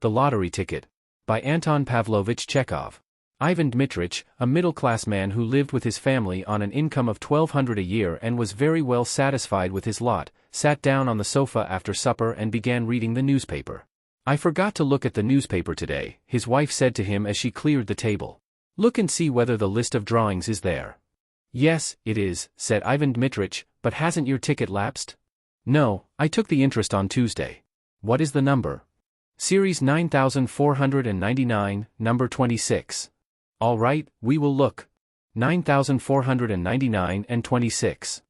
The Lottery Ticket. By Anton Pavlovich Chekhov. Ivan Dmitritch, a middle-class man who lived with his family on an income of 1,200 a year and was very well satisfied with his lot, sat down on the sofa after supper and began reading the newspaper. "I forgot to look at the newspaper today," his wife said to him as she cleared the table. "Look and see whether the list of drawings is there." "Yes, it is," said Ivan Dmitritch, "but hasn't your ticket lapsed?" "No, I took the interest on Tuesday." "What is the number?" "Series 9499, number 26. "All right, we will look." 9499 and 26.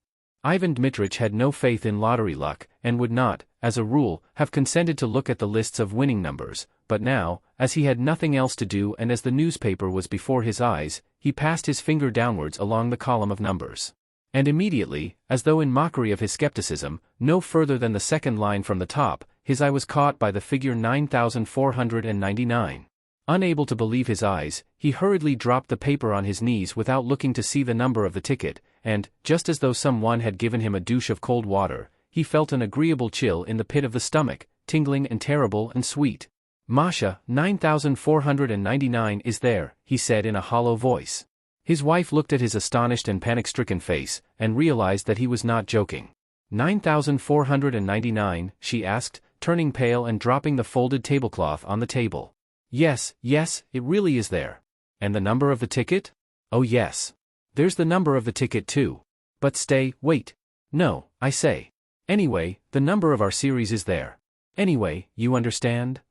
Ivan Dmitritch had no faith in lottery luck, and would not, as a rule, have consented to look at the lists of winning numbers, but now, as he had nothing else to do and as the newspaper was before his eyes, he passed his finger downwards along the column of numbers. And immediately, as though in mockery of his skepticism, no further than the second line from the top, his eye was caught by the figure 9499. Unable to believe his eyes, he hurriedly dropped the paper on his knees without looking to see the number of the ticket, and, just as though some one had given him a douche of cold water, he felt an agreeable chill in the pit of the stomach, tingling and terrible and sweet. "Masha, 9499 is there," he said in a hollow voice. His wife looked at his astonished and panic-stricken face, and realized that he was not joking. 9499, she asked, turning pale and dropping the folded tablecloth on the table. "Yes, yes, it really is there." "And the number of the ticket?" "Oh yes. There's the number of the ticket too. But stay, wait. No, I say. Anyway, the number of our series is there. Anyway, you understand?"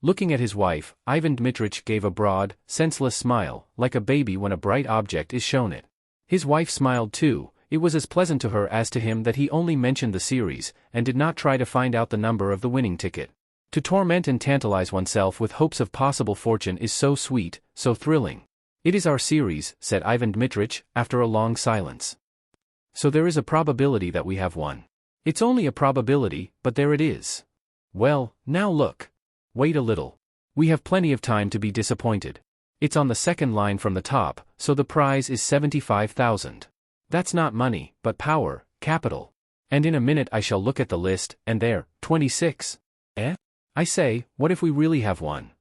Looking at his wife, Ivan Dmitritch gave a broad, senseless smile, like a baby when a bright object is shown it. His wife smiled too. It was as pleasant to her as to him that he only mentioned the series, and did not try to find out the number of the winning ticket. To torment and tantalize oneself with hopes of possible fortune is so sweet, so thrilling. "It is our series," said Ivan Dmitritch, after a long silence. "So there is a probability that we have one." "It's only a probability, but there it is." "Well, now look. Wait a little. We have plenty of time to be disappointed. It's on the second line from the top, so the prize is 75,000. That's not money, but power, capital. And in a minute I shall look at the list, and there, 26. Eh? I say, what if we really have one?"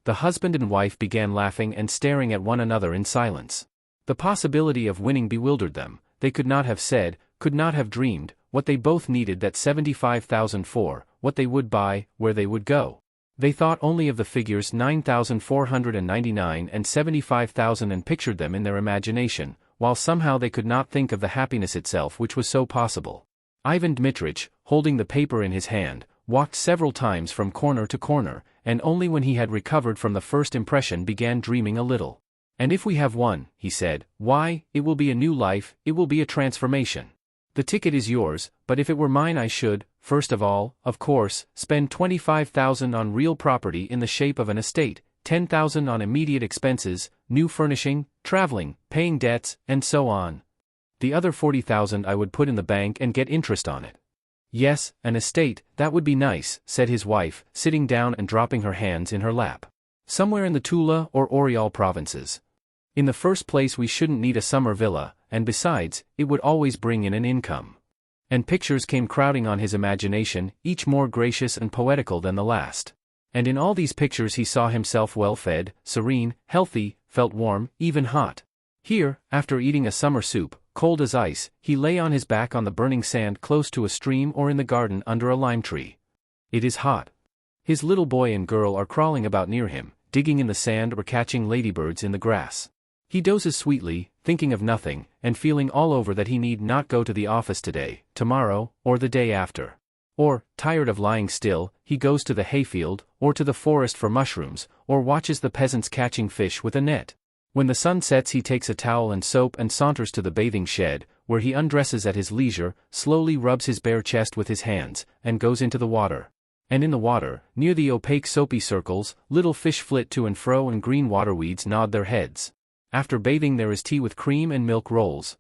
The husband and wife began laughing and staring at one another in silence. The possibility of winning bewildered them. They could not have said, could not have dreamed, what they both needed that 75,000 for, what they would buy, where they would go. They thought only of the figures 9499 and 75,000 and pictured them in their imagination, while somehow they could not think of the happiness itself which was so possible. Ivan Dmitritch, holding the paper in his hand, walked several times from corner to corner, and only when he had recovered from the first impression began dreaming a little. "And if we have one," he said, "why, it will be a new life, it will be a transformation. The ticket is yours, but if it were mine I should, first of all, of course, spend 25,000 on real property in the shape of an estate, 10,000 on immediate expenses, new furnishing, traveling, paying debts, and so on. The other 40,000 I would put in the bank and get interest on it." "Yes, an estate, that would be nice," said his wife, sitting down and dropping her hands in her lap. "Somewhere in the Tula or Oriol provinces. In the first place we shouldn't need a summer villa, and besides, it would always bring in an income." And pictures came crowding on his imagination, each more gracious and poetical than the last. And in all these pictures he saw himself well-fed, serene, healthy, felt warm, even hot. Here, after eating a summer soup, cold as ice, he lay on his back on the burning sand close to a stream or in the garden under a lime tree. It is hot. His little boy and girl are crawling about near him, digging in the sand or catching ladybirds in the grass. He dozes sweetly, thinking of nothing, and feeling all over that he need not go to the office today, tomorrow, or the day after. Or, tired of lying still, he goes to the hayfield, or to the forest for mushrooms, or watches the peasants catching fish with a net. When the sun sets he takes a towel and soap and saunters to the bathing shed, where he undresses at his leisure, slowly rubs his bare chest with his hands, and goes into the water. And in the water, near the opaque soapy circles, little fish flit to and fro and green waterweeds nod their heads. After bathing there is tea with cream and milk rolls.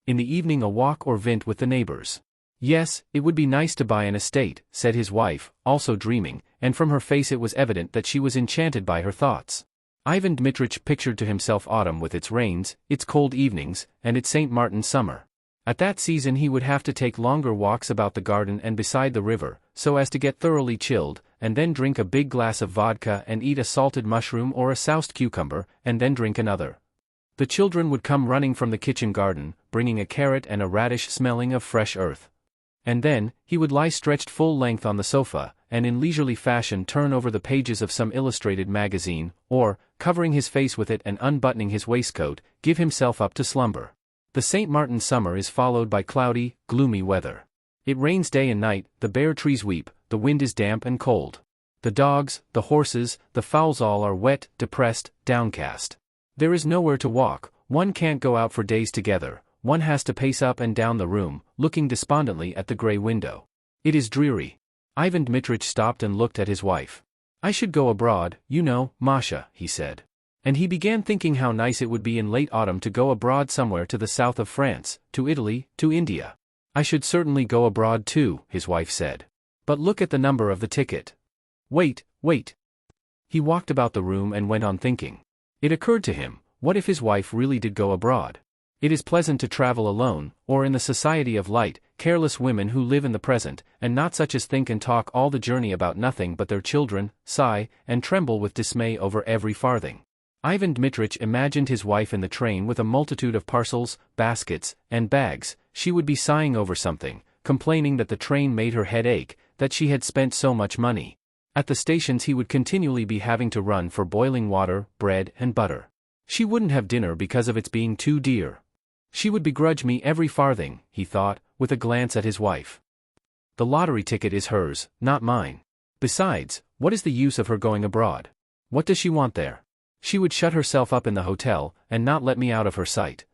In the evening a walk or vint with the neighbors. "Yes, it would be nice to buy an estate," said his wife, also dreaming, and from her face it was evident that she was enchanted by her thoughts. Ivan Dmitritch pictured to himself autumn with its rains, its cold evenings, and its St. Martin summer. At that season he would have to take longer walks about the garden and beside the river, so as to get thoroughly chilled, and then drink a big glass of vodka and eat a salted mushroom or a soused cucumber, and then drink another. The children would come running from the kitchen garden, bringing a carrot and a radish smelling of fresh earth. And then, he would lie stretched full length on the sofa, and in leisurely fashion turn over the pages of some illustrated magazine, or, covering his face with it and unbuttoning his waistcoat, give himself up to slumber. The St. Martin summer is followed by cloudy, gloomy weather. It rains day and night, the bare trees weep, the wind is damp and cold. The dogs, the horses, the fowls all are wet, depressed, downcast. There is nowhere to walk, one can't go out for days together, one has to pace up and down the room, looking despondently at the grey window. It is dreary. Ivan Dmitritch stopped and looked at his wife. "I should go abroad, you know, Masha," he said. And he began thinking how nice it would be in late autumn to go abroad somewhere to the south of France, to Italy, to India. "I should certainly go abroad too," his wife said. "But look at the number of the ticket." Wait. He walked about the room and went on thinking. It occurred to him, what if his wife really did go abroad? It is pleasant to travel alone, or in the society of light, careless women who live in the present, and not such as think and talk all the journey about nothing but their children, sigh, and tremble with dismay over every farthing. Ivan Dmitritch imagined his wife in the train with a multitude of parcels, baskets, and bags. She would be sighing over something, complaining that the train made her head ache, that she had spent so much money. At the stations he would continually be having to run for boiling water, bread, and butter. She wouldn't have dinner because of its being too dear. She would begrudge me every farthing, he thought, with a glance at his wife. The lottery ticket is hers, not mine. Besides, what is the use of her going abroad? What does she want there? She would shut herself up in the hotel, and not let me out of her sight.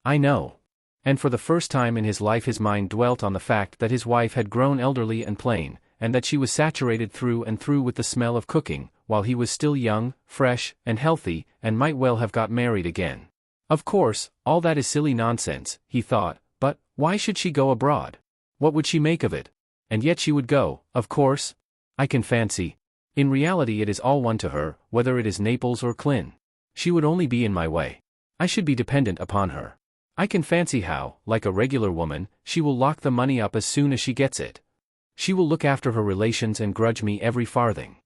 I know. And for the first time in his life his mind dwelt on the fact that his wife had grown elderly and plain, and that she was saturated through and through with the smell of cooking, while he was still young, fresh, and healthy, and might well have got married again. Of course, all that is silly nonsense, he thought, but why should she go abroad? What would she make of it? And yet she would go, of course. I can fancy. In reality it is all one to her, whether it is Naples or Klin. She would only be in my way. I should be dependent upon her. I can fancy how, like a regular woman, she will lock the money up as soon as she gets it. She will look after her relations and grudge me every farthing.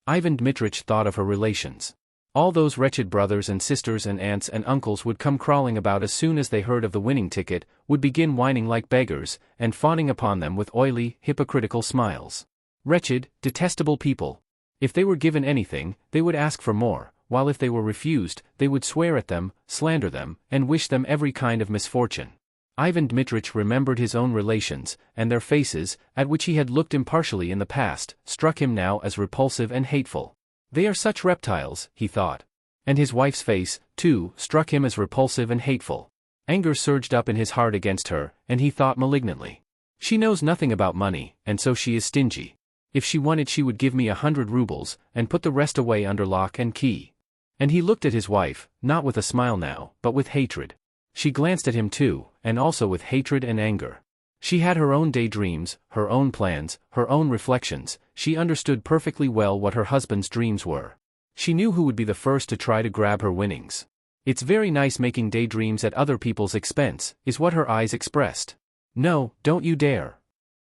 Ivan Dmitritch thought of her relations. All those wretched brothers and sisters and aunts and uncles would come crawling about as soon as they heard of the winning ticket, would begin whining like beggars, and fawning upon them with oily, hypocritical smiles. Wretched, detestable people. If they were given anything, they would ask for more, while if they were refused, they would swear at them, slander them, and wish them every kind of misfortune. Ivan Dmitritch remembered his own relations, and their faces, at which he had looked impartially in the past, struck him now as repulsive and hateful. They are such reptiles, he thought. And his wife's face, too, struck him as repulsive and hateful. Anger surged up in his heart against her, and he thought malignantly. She knows nothing about money, and so she is stingy. If she wanted she would give me 100 rubles, and put the rest away under lock and key. And he looked at his wife, not with a smile now, but with hatred. She glanced at him too, and also with hatred and anger. She had her own daydreams, her own plans, her own reflections. She understood perfectly well what her husband's dreams were. She knew who would be the first to try to grab her winnings. It's very nice making daydreams at other people's expense, is what her eyes expressed. No, don't you dare.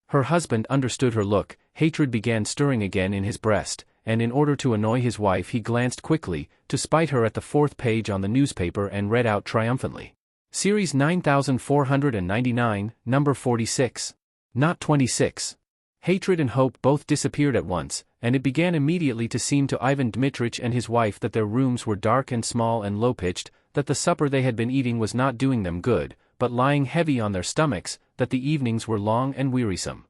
Her husband understood her look, hatred began stirring again in his breast, and in order to annoy his wife he glanced quickly, to spite her at the 4th page on the newspaper and read out triumphantly. Series 9499, number 46. Not 26. Hatred and hope both disappeared at once, and it began immediately to seem to Ivan Dmitritch and his wife that their rooms were dark and small and low-pitched, that the supper they had been eating was not doing them good, but lying heavy on their stomachs, that the evenings were long and wearisome.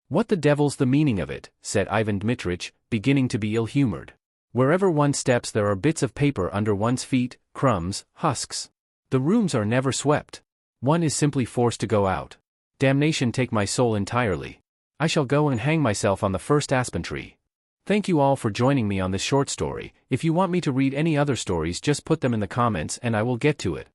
What the devil's the meaning of it, said Ivan Dmitritch, beginning to be ill-humored. Wherever one steps there are bits of paper under one's feet, crumbs, husks. The rooms are never swept. One is simply forced to go out. Damnation take my soul entirely. I shall go and hang myself on the first aspen tree. Thank you all for joining me on this short story. If you want me to read any other stories just put them in the comments and I will get to it.